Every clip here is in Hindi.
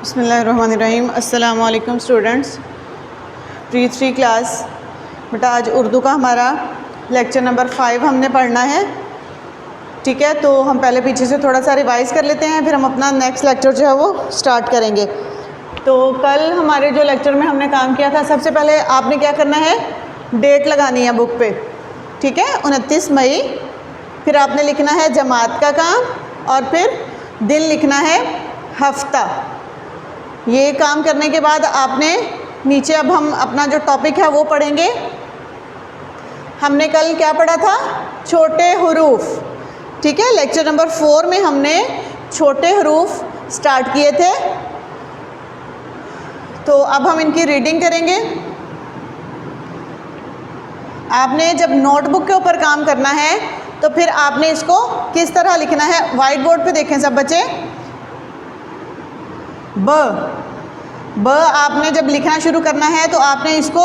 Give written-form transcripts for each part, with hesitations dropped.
बिस्मिल्लाहिर्रहमानिर्रहीम। अस्सलामु अलैकुम स्टूडेंट्स। प्री 3 क्लास बेटा, आज उर्दू का हमारा लेक्चर नंबर 5 हमने पढ़ना है। ठीक है, तो हम पहले पीछे से थोड़ा सा रिवाइज़ कर लेते हैं, फिर हम अपना नेक्स्ट लेक्चर जो है वो स्टार्ट करेंगे। तो कल हमारे जो लेक्चर में हमने काम किया था, सबसे पहले आपने क्या करना है, डेट लगानी है बुक पे। ठीक है, 29 मई। फिर आपने लिखना है जमात का काम और फिर दिन लिखना है हफ्ता। ये काम करने के बाद आपने नीचे अब हम अपना जो टॉपिक है वो पढ़ेंगे। हमने कल क्या पढ़ा था, छोटे हुरूफ। ठीक है, लेक्चर नंबर 4 में हमने छोटे हुरूफ स्टार्ट किए थे। तो अब हम इनकी रीडिंग करेंगे। आपने जब नोटबुक के ऊपर काम करना है तो फिर आपने इसको किस तरह लिखना है, वाइट बोर्ड पे देखें सब बच्चे। ब आपने जब लिखना शुरू करना है तो आपने इसको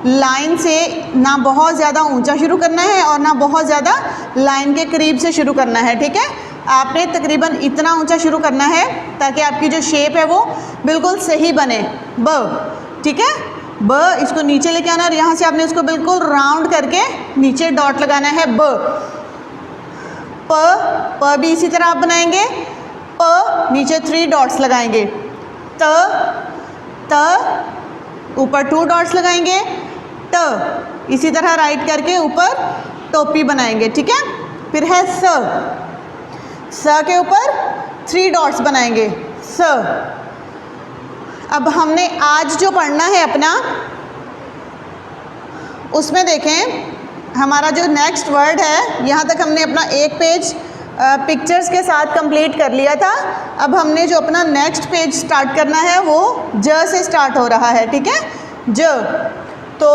लाइन से ना बहुत ज़्यादा ऊंचा शुरू करना है और ना बहुत ज़्यादा लाइन के करीब से शुरू करना है। ठीक है, आपने तकरीबन इतना ऊंचा शुरू करना है ताकि आपकी जो शेप है वो बिल्कुल सही बने। ब, ठीक है, ब इसको नीचे लेके आना और यहाँ से आपने इसको बिल्कुल राउंड करके नीचे डॉट लगाना है। ब प भी इसी तरह आप बनाएंगे। प नीचे 3 डॉट्स लगाएंगे। त ऊपर 2 डॉट्स लगाएंगे। ट इसी तरह राइट करके ऊपर टोपी बनाएंगे। ठीक है, फिर है स के ऊपर 3 डॉट्स बनाएंगे। स। अब हमने आज जो पढ़ना है अपना, उसमें देखें हमारा जो नेक्स्ट वर्ड है, यहाँ तक हमने अपना एक पेज पिक्चर्स के साथ कंप्लीट कर लिया था। अब हमने जो अपना नेक्स्ट पेज स्टार्ट करना है वो ज से स्टार्ट हो रहा है। ठीक है, ज। तो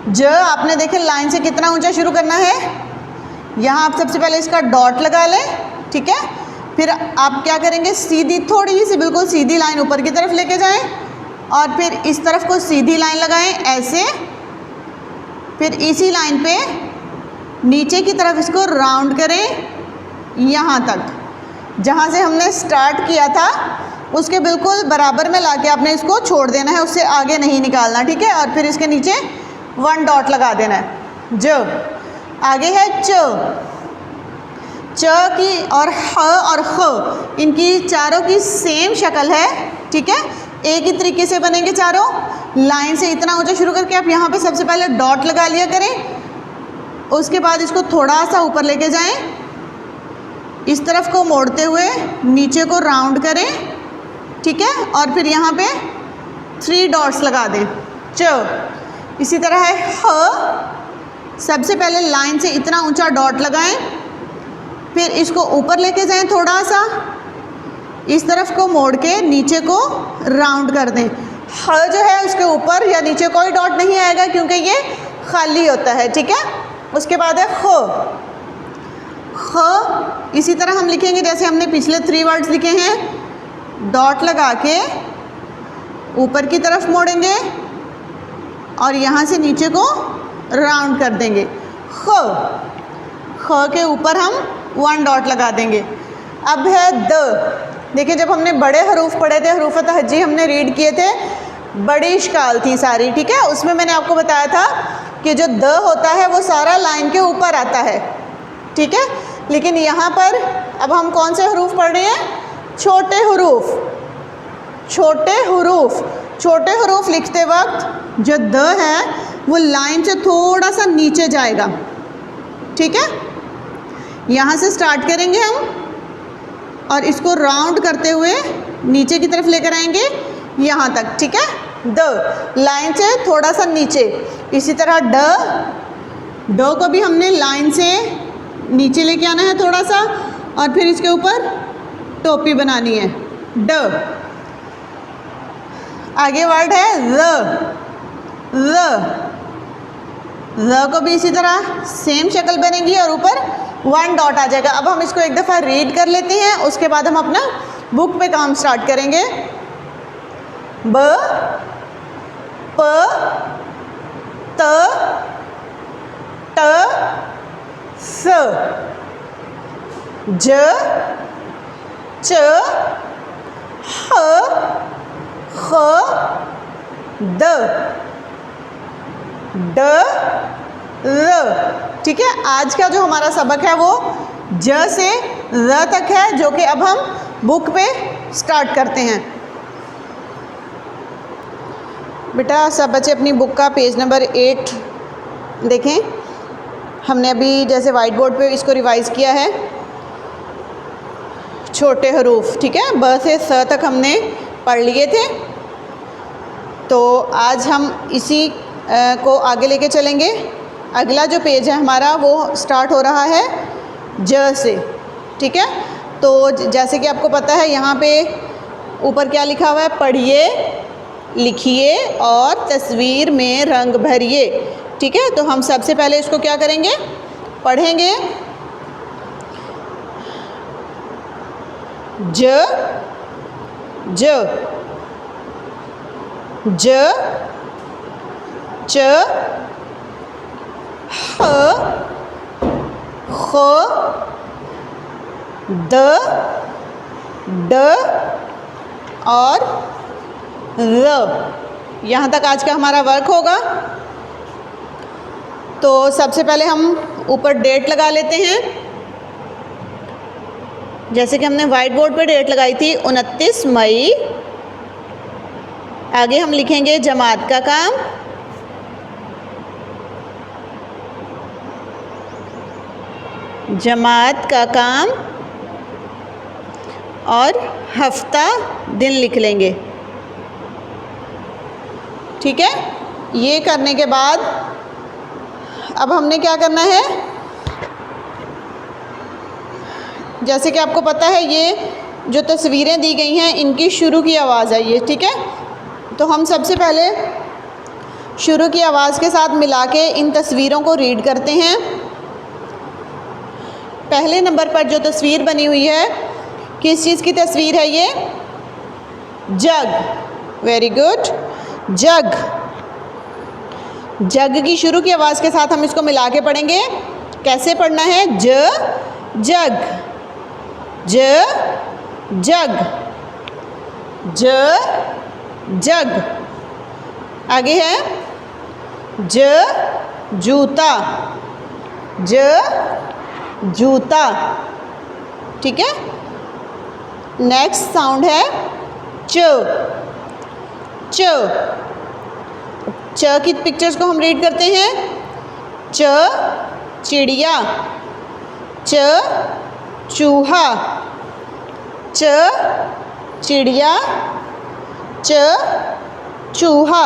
ज आपने देखे लाइन से कितना ऊंचा शुरू करना है, यहाँ आप सबसे पहले इसका डॉट लगा लें। ठीक है, फिर आप क्या करेंगे, सीधी थोड़ी सी बिल्कुल सीधी लाइन ऊपर की तरफ लेके जाएं और फिर इस तरफ को सीधी लाइन लगाएं ऐसे। फिर इसी लाइन पे नीचे की तरफ इसको राउंड करें यहाँ तक, जहाँ से हमने स्टार्ट किया था उसके बिल्कुल बराबर में लाके आपने इसको छोड़ देना है, उससे आगे नहीं निकालना। ठीक है, और फिर इसके नीचे 1 डॉट लगा देना है। ज। आगे है च। च की और ह और ख, इनकी चारों की सेम शक्ल है। ठीक है, एक ही तरीके से बनेंगे चारों। लाइन से इतना ऊंचा शुरू करके आप यहाँ पे सबसे पहले डॉट लगा लिया करें, उसके बाद इसको थोड़ा सा ऊपर लेके जाएं, इस तरफ को मोड़ते हुए नीचे को राउंड करें। ठीक है, और फिर यहाँ पे 3 डॉट्स लगा दें। च। इसी तरह है ह। सबसे पहले लाइन से इतना ऊंचा डॉट लगाएं, फिर इसको ऊपर लेके जाएं थोड़ा सा, इस तरफ को मोड़ के नीचे को राउंड कर दें। ह जो है उसके ऊपर या नीचे कोई डॉट नहीं आएगा क्योंकि ये खाली होता है। ठीक है, उसके बाद है ख। ख इसी तरह हम लिखेंगे जैसे हमने पिछले 3 वर्ड्स लिखे हैं। डॉट लगा के ऊपर की तरफ मोड़ेंगे और यहाँ से नीचे को राउंड कर देंगे। ख। ख के ऊपर हम 1 डॉट लगा देंगे। अब है द। देखिए, जब हमने बड़े हरूफ पढ़े थे, हरूफ तहज्जी हमने रीड किए थे, बड़ी इश्काल थी सारी। ठीक है, उसमें मैंने आपको बताया था कि जो द होता है वो सारा लाइन के ऊपर आता है। ठीक है, लेकिन यहाँ पर अब हम कौन से हरूफ पढ़ रहे हैं, छोटे हुरूफ। छोटे हुरूफ, छोटे हुरूफ लिखते वक्त जो द है वो लाइन से थोड़ा सा नीचे जाएगा। ठीक है, यहाँ से स्टार्ट करेंगे हम और इसको राउंड करते हुए नीचे की तरफ लेकर आएंगे यहाँ तक। ठीक है, द लाइन से थोड़ा सा नीचे। इसी तरह ड को भी हमने लाइन से नीचे लेके आना है थोड़ा सा और फिर इसके ऊपर टोपी बनानी है। ड। आगे वर्ड है ज को भी इसी तरह सेम शक्ल बनेगी और ऊपर 1 डॉट आ जाएगा। अब हम इसको एक दफ़ा रीड कर लेते हैं, उसके बाद हम अपना बुक पे काम स्टार्ट करेंगे। ब, प, त, ट, स, ज, च, ह, द, ड, र। ठीक है, आज का जो हमारा सबक है वो ज से र तक है, जो कि अब हम बुक पे स्टार्ट करते हैं। बेटा सब बच्चे अपनी बुक का पेज नंबर 8 देखें। हमने अभी जैसे वाइट बोर्ड पे इसको रिवाइज़ किया है, छोटे हरूफ, ठीक है, ब से स तक हमने पढ़ लिए थे। तो आज हम इसी को आगे लेके चलेंगे। अगला जो पेज है हमारा वो स्टार्ट हो रहा है ज से। ठीक है, तो जैसे कि आपको पता है यहाँ पे ऊपर क्या लिखा हुआ है, पढ़िए, लिखिए और तस्वीर में रंग भरिए। ठीक है, तो हम सबसे पहले इसको क्या करेंगे, पढ़ेंगे। ज, ज, ज, च, ह, ख, द, ड और र। यहाँ तक आज का हमारा वर्क होगा। तो सबसे पहले हम ऊपर डेट लगा लेते हैं। जैसे कि हमने वाइट बोर्ड पे डेट लगाई थी 29 मई। आगे हम लिखेंगे जमात का काम, जमात का काम और हफ्ता दिन लिख लेंगे। ठीक है, ये करने के बाद अब हमने क्या करना है, जैसे कि आपको पता है ये जो तस्वीरें दी गई हैं इनकी शुरू की आवाज़ है ये। ठीक है, तो हम सबसे पहले शुरू की आवाज़ के साथ मिला के इन तस्वीरों को रीड करते हैं। पहले नंबर पर जो तस्वीर बनी हुई है, किस चीज़ की तस्वीर है ये, जग। वेरी गुड, जग। जग की शुरू की आवाज़ के साथ हम इसको मिला के पढ़ेंगे। कैसे पढ़ना है, ज, जग, ज, जग, ज, जग। आगे है ज, जूता, ज, जूता। ठीक है, नेक्स्ट साउंड है च, च। च की पिक्चर्स को हम रीड करते हैं। च, चिड़िया, च, चूहा, च, चिड़िया, च, चूहा।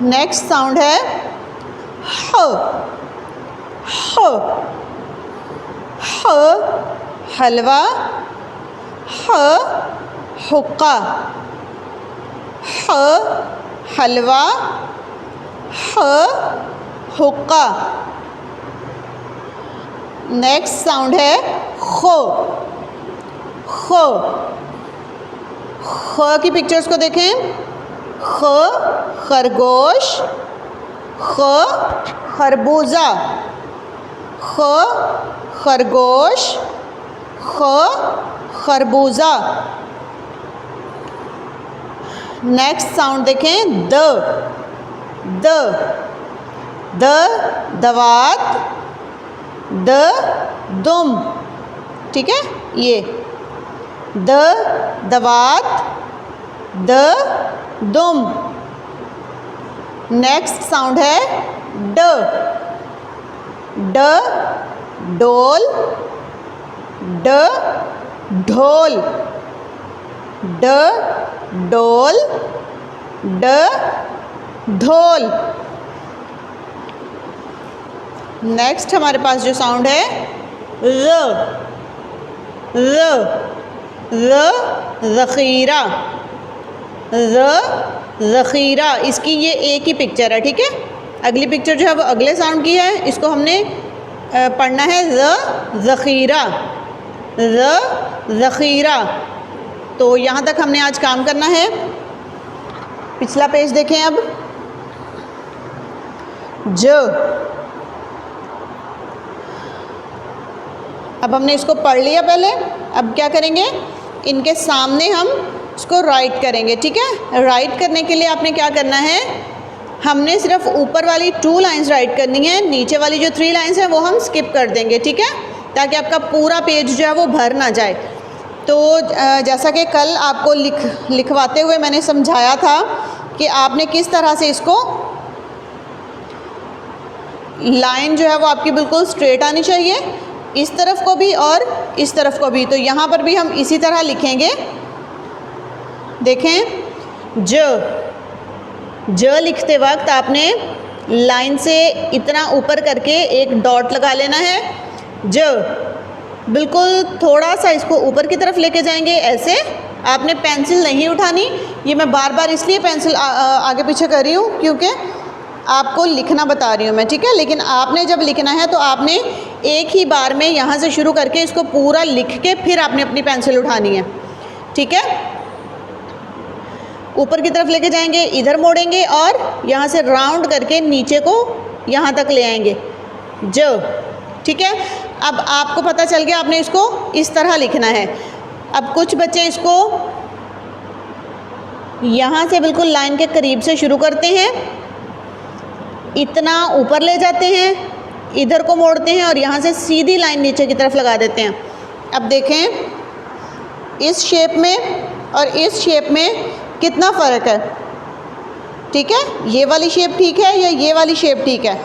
नेक्स्ट साउंड है ह, ह, ह, हलवा, ह, हुक्का, ह, हलवा, ह, हुक्का। नेक्स्ट साउंड है खो, खो। ख की पिक्चर्स को देखें। ख, खरगोश, ख, खरबूजा, ख, खरगोश, ख, खरबूजा। नेक्स्ट साउंड देखें, द, द, द, दवात, द, दुम। ठीक है, ये द, दवात, द, दुम। नेक्स्ट साउंड है ड, ड, डोल, ड, ढोल, ड, डोल, ड, ढोल। नेक्स्ट हमारे पास जो साउंड है र, र, र, ज़ख़ीरा, र, ज़ख़ीरा। इसकी ये एक ही पिक्चर है। ठीक है, अगली पिक्चर जो है वो अगले साउंड की है, इसको हमने पढ़ना है र, ज़ख़ीरा, र, ज़ख़ीरा। तो यहाँ तक हमने आज काम करना है। पिछला पेज देखें अब। ज, अब हमने इसको पढ़ लिया पहले। अब क्या करेंगे, इनके सामने हम इसको राइट करेंगे। ठीक है, राइट करने के लिए आपने क्या करना है, हमने सिर्फ ऊपर वाली 2 लाइंस राइट करनी है, नीचे वाली जो 3 लाइंस हैं वो हम स्किप कर देंगे। ठीक है, ताकि आपका पूरा पेज जो है वो भर ना जाए। तो जैसा कि कल आपको लिखवाते हुए मैंने समझाया था कि आपने किस तरह से इसको, लाइन जो है वो आपकी बिल्कुल स्ट्रेट आनी चाहिए, इस तरफ को भी और इस तरफ को भी। तो यहाँ पर भी हम इसी तरह लिखेंगे। देखें, ज लिखते वक्त आपने लाइन से इतना ऊपर करके एक डॉट लगा लेना है। ज बिल्कुल थोड़ा सा इसको ऊपर की तरफ लेके जाएंगे, ऐसे। आपने पेंसिल नहीं उठानी, ये मैं बार बार इसलिए पेंसिल आगे पीछे कर रही हूँ क्योंकि आपको लिखना बता रही हूँ मैं। ठीक है, लेकिन आपने जब लिखना है तो आपने एक ही बार में यहाँ से शुरू करके इसको पूरा लिख के फिर आपने अपनी पेंसिल उठानी है। ठीक है, ऊपर की तरफ लेके जाएंगे, इधर मोड़ेंगे और यहाँ से राउंड करके नीचे को यहाँ तक ले आएंगे, ज। ठीक है, अब आपको पता चल गया आपने इसको इस तरह लिखना है। अब कुछ बच्चे इसको यहाँ से बिल्कुल लाइन के करीब से शुरू करते हैं, इतना ऊपर ले जाते हैं, इधर को मोड़ते हैं और यहाँ से सीधी लाइन नीचे की तरफ लगा देते हैं। अब देखें, इस शेप में और इस शेप में कितना फ़र्क है। ठीक है, ये वाली शेप ठीक है या ये वाली शेप ठीक है?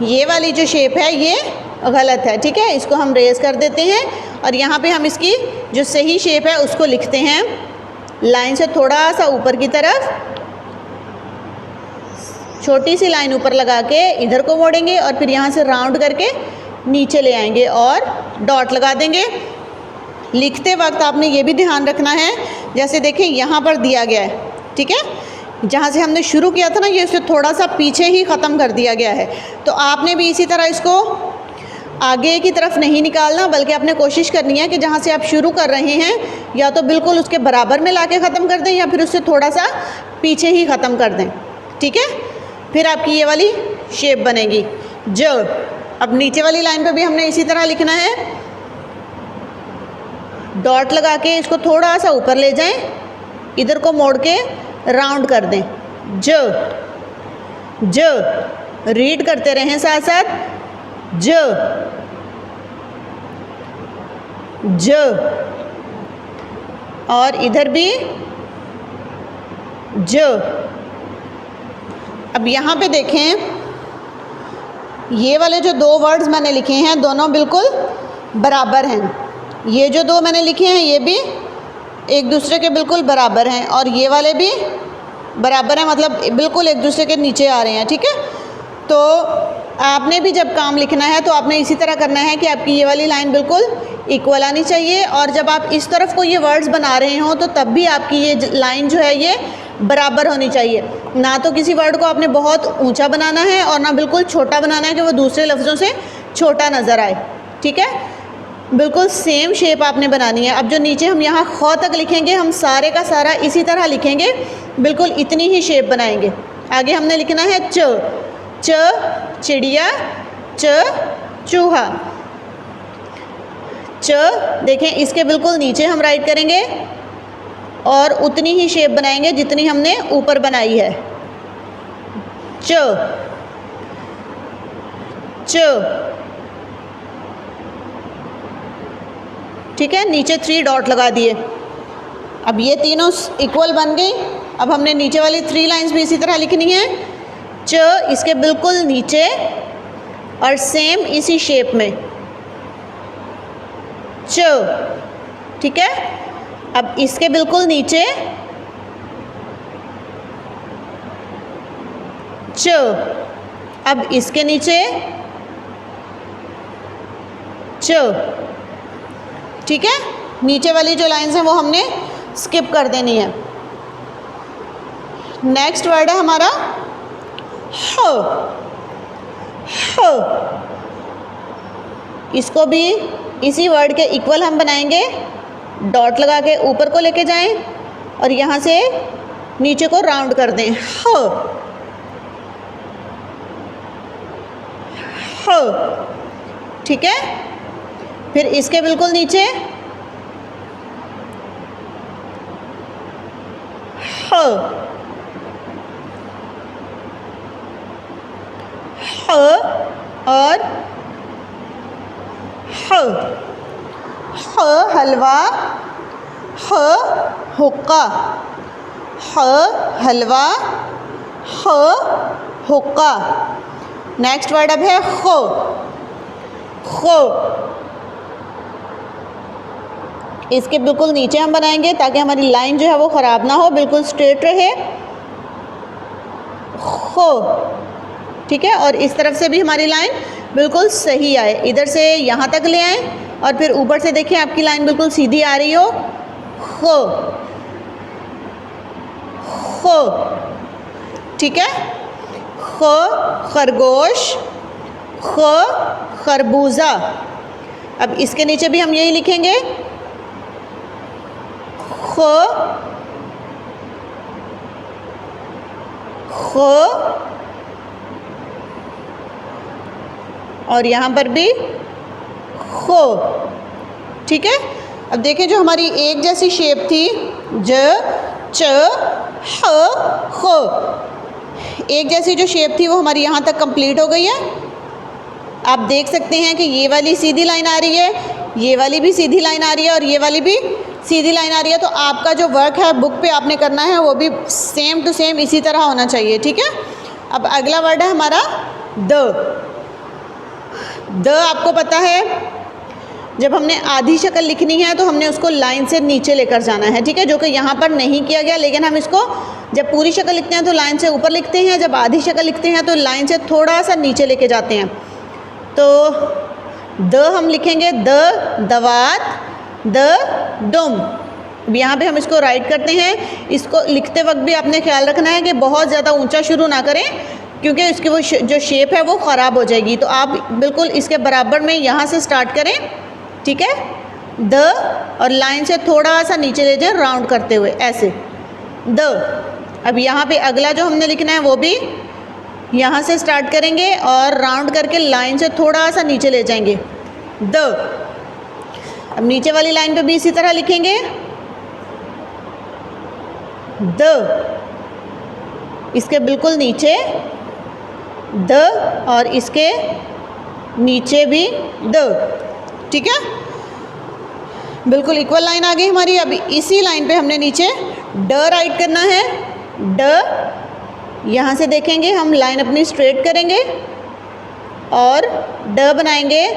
ये वाली जो शेप है ये गलत है। ठीक है, इसको हम रेज कर देते हैं और यहाँ पे हम इसकी जो सही शेप है उसको लिखते हैं। लाइन से थोड़ा सा ऊपर की तरफ छोटी सी लाइन ऊपर लगा के इधर को मोड़ेंगे और फिर यहाँ से राउंड करके नीचे ले आएंगे और डॉट लगा देंगे। लिखते वक्त आपने ये भी ध्यान रखना है, जैसे देखें यहाँ पर दिया गया है। ठीक है, जहाँ से हमने शुरू किया था ना, ये उससे थोड़ा सा पीछे ही ख़त्म कर दिया गया है। तो आपने भी इसी तरह इसको आगे की तरफ नहीं निकालना, बल्कि आपने कोशिश करनी है कि जहाँ से आप शुरू कर रहे हैं या तो बिल्कुल उसके बराबर में ला के ख़त्म कर दें या फिर उससे थोड़ा सा पीछे ही ख़त्म कर दें। ठीक है, फिर आपकी ये वाली शेप बनेगी, ज। अब नीचे वाली लाइन पे भी हमने इसी तरह लिखना है, डॉट लगा के इसको थोड़ा सा ऊपर ले जाएं, इधर को मोड़ के राउंड कर दें, ज। रीड करते रहें साथ साथ, ज। और इधर भी ज। अब यहाँ पे देखें, ये वाले जो 2 वर्ड्स मैंने लिखे हैं दोनों बिल्कुल बराबर हैं। ये जो 2 मैंने लिखे हैं ये भी एक दूसरे के बिल्कुल बराबर हैं और ये वाले भी बराबर हैं, मतलब बिल्कुल एक दूसरे के नीचे आ रहे हैं। ठीक है, तो आपने भी जब काम लिखना है तो आपने इसी तरह करना है कि आपकी ये वाली लाइन बिल्कुल इक्वल आनी चाहिए और जब आप इस तरफ को ये वर्ड्स बना रहे हों तो तब भी आपकी ये लाइन जो है ये बराबर होनी चाहिए। ना तो किसी वर्ड को आपने बहुत ऊंचा बनाना है और ना बिल्कुल छोटा बनाना है कि वो दूसरे लफ्ज़ों से छोटा नज़र आए। ठीक है, बिल्कुल सेम शेप आपने बनानी है। अब जो नीचे हम यहाँ ख तक लिखेंगे, हम सारे का सारा इसी तरह लिखेंगे, बिल्कुल इतनी ही शेप बनाएंगे। आगे हमने लिखना है च, चिड़िया, चूहा, च। देखें, इसके बिल्कुल नीचे हम राइट करेंगे और उतनी ही शेप बनाएंगे जितनी हमने ऊपर बनाई है, च। ठीक है, नीचे 3 डॉट लगा दिए। अब ये तीनों इक्वल बन गई। अब हमने नीचे वाली 3 लाइंस भी इसी तरह लिखनी है, च इसके बिल्कुल नीचे और सेम इसी शेप में, च। ठीक है, अब इसके बिल्कुल नीचे च, अब इसके नीचे च। ठीक है, नीचे वाली जो लाइंस हैं वो हमने स्किप कर देनी है। नेक्स्ट वर्ड है हमारा ह। इसको भी इसी वर्ड के इक्वल हम बनाएंगे, डॉट लगा के ऊपर को लेके जाएं और यहाँ से नीचे को राउंड कर दें, ह। ठीक है, फिर इसके बिल्कुल नीचे ह और ह। ह हलवा, ह हुक्का, ह हलवा, ह हुक्का। नेक्स्ट वर्ड अब है खो। खो, इसके बिल्कुल नीचे हम बनाएंगे ताकि हमारी लाइन जो है वो ख़राब ना हो, बिल्कुल स्ट्रेट रहे। खो, ठीक है। और इस तरफ से भी हमारी लाइन बिल्कुल सही आए, इधर से यहाँ तक ले आए और फिर ऊपर से देखें आपकी लाइन बिल्कुल सीधी आ रही हो। खो, खो, ठीक है। खो खरगोश, खो खरबूजा। अब इसके नीचे भी हम यही लिखेंगे, खो, खो, और यहाँ पर भी खो, ठीक है। अब देखें जो हमारी एक जैसी शेप थी, ज च ह खो, एक जैसी जो शेप थी वो हमारी यहाँ तक कंप्लीट हो गई है। आप देख सकते हैं कि ये वाली सीधी लाइन आ रही है, ये वाली भी सीधी लाइन आ रही है और ये वाली भी सीधी लाइन आ रही है। तो आपका जो वर्क है बुक पे आपने करना है वो भी सेम टू सेम इसी तरह होना चाहिए, ठीक है। अब अगला वर्ड है हमारा द। द आपको पता है जब हमने आधी शक्ल लिखनी है तो हमने उसको लाइन से नीचे लेकर जाना है, ठीक है, जो कि यहाँ पर नहीं किया गया। लेकिन हम इसको जब पूरी शक्ल लिखते हैं तो लाइन से ऊपर लिखते हैं, जब आधी शक्ल लिखते हैं तो लाइन से थोड़ा सा नीचे लेके जाते हैं। तो द हम लिखेंगे द दवात, द दुम। अब यहाँ पे हम इसको राइट करते हैं। इसको लिखते वक्त भी आपने ख्याल रखना है कि बहुत ज़्यादा ऊंचा शुरू ना करें, क्योंकि इसकी वो जो शेप है वो ख़राब हो जाएगी। तो आप बिल्कुल इसके बराबर में यहाँ से स्टार्ट करें, ठीक है, द, और लाइन से थोड़ा सा नीचे ले जाएं राउंड करते हुए, ऐसे द। अब यहाँ पे अगला जो हमने लिखना है वो भी यहाँ से स्टार्ट करेंगे और राउंड करके लाइन से थोड़ा सा नीचे ले जाएंगे, द। अब नीचे वाली लाइन पे भी इसी तरह लिखेंगे, द, इसके बिल्कुल नीचे द और इसके नीचे भी द, ठीक है, बिल्कुल इक्वल लाइन आ गई हमारी। अभी इसी लाइन पे हमने नीचे ड राइट करना है, ड। यहाँ से देखेंगे हम लाइन अपनी स्ट्रेट करेंगे और ड बनाएंगे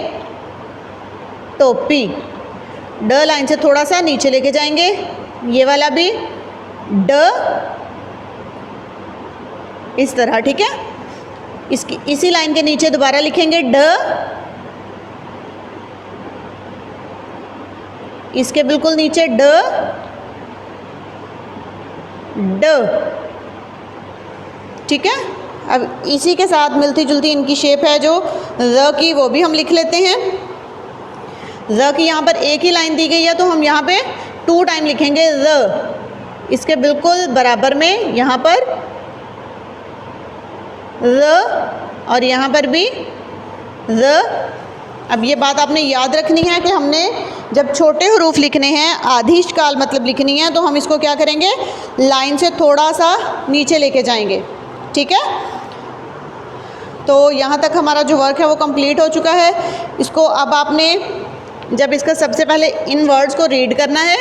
टोपी। ड लाइन से थोड़ा सा नीचे लेके जाएंगे, ये वाला भी ड, इस तरह, ठीक है। इसकी इसी लाइन के नीचे दोबारा लिखेंगे ड, इसके बिल्कुल नीचे ड, ड, ठीक है। अब इसी के साथ मिलती जुलती इनकी शेप है जो ज़ की, वो भी हम लिख लेते हैं। ज़ की यहाँ पर एक ही लाइन दी गई है तो हम यहाँ पे 2 टाइम लिखेंगे ज़, इसके बिल्कुल बराबर में यहाँ पर ज़ और यहाँ पर भी ज़। अब ये बात आपने याद रखनी है कि हमने जब छोटे हरूफ लिखने हैं, आधी शकाल मतलब लिखनी है, तो हम इसको क्या करेंगे, लाइन से थोड़ा सा नीचे लेके जाएंगे, ठीक है। तो यहाँ तक हमारा जो वर्क है वो कंप्लीट हो चुका है। इसको अब आपने जब इसका सबसे पहले इन वर्ड्स को रीड करना है,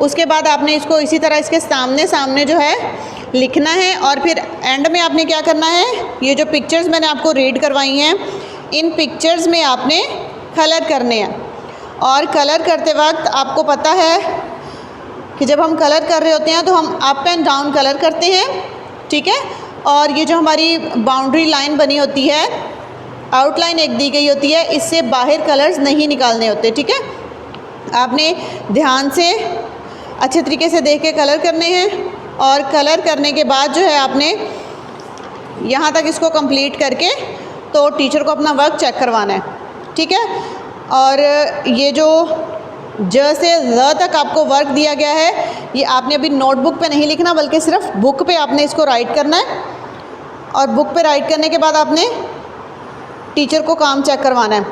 उसके बाद आपने इसको इसी तरह इसके सामने सामने जो है लिखना है और फिर एंड में आपने क्या करना है, ये जो पिक्चर्स मैंने आपको रीड करवाई हैं, इन पिक्चर्स में आपने कलर करने हैं। और कलर करते वक्त आपको पता है कि जब हम कलर कर रहे होते हैं तो हम अप एंड डाउन कलर करते हैं, ठीक है। और ये जो हमारी बाउंड्री लाइन बनी होती है, आउटलाइन एक दी गई होती है, इससे बाहर कलर्स नहीं निकालने होते, ठीक है। आपने ध्यान से अच्छे तरीके से देख के कलर करने हैं और कलर करने के बाद जो है आपने यहाँ तक इसको कंप्लीट करके तो टीचर को अपना वर्क चेक करवाना है, ठीक है। और ये जो ज से ज़ तक आपको वर्क दिया गया है, ये आपने अभी नोटबुक पे नहीं लिखना बल्कि सिर्फ बुक पे आपने इसको राइट करना है। और बुक पे राइट करने के बाद आपने टीचर को काम चेक करवाना है।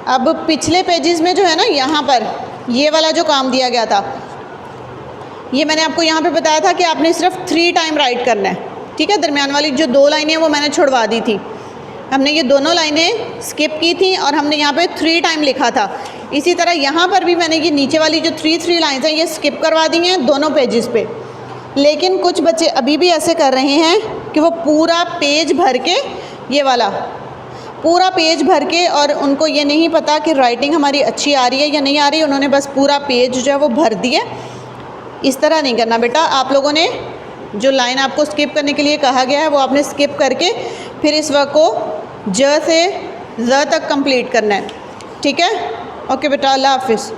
अब पिछले पेजेस में जो है ना, यहाँ पर ये वाला जो काम दिया गया था, ये मैंने आपको यहाँ पे बताया था कि आपने सिर्फ 3 टाइम राइट करना है, ठीक है। दरमियान वाली जो 2 लाइनें हैं वो मैंने छुड़वा दी थी, हमने ये दोनों लाइनें स्किप की थी और हमने यहाँ पे 3 टाइम लिखा था। इसी तरह यहाँ पर भी मैंने ये नीचे वाली जो 3 लाइन्स हैं ये स्किप करवा दी हैं दोनों पेजेस पे। लेकिन कुछ बच्चे अभी भी ऐसे कर रहे हैं कि वो पूरा पेज भर के, ये वाला पूरा पेज भर के, और उनको ये नहीं पता कि राइटिंग हमारी अच्छी आ रही है या नहीं आ रही, उन्होंने बस पूरा पेज जो है वो भर दिया। इस तरह नहीं करना बेटा, आप लोगों ने जो लाइन आपको स्किप करने के लिए कहा गया है वो आपने स्किप करके फिर इस वर्क को ज से ज़ तक कंप्लीट करना है, ठीक है। ओके बेटा, अल्लाह हाफिज़।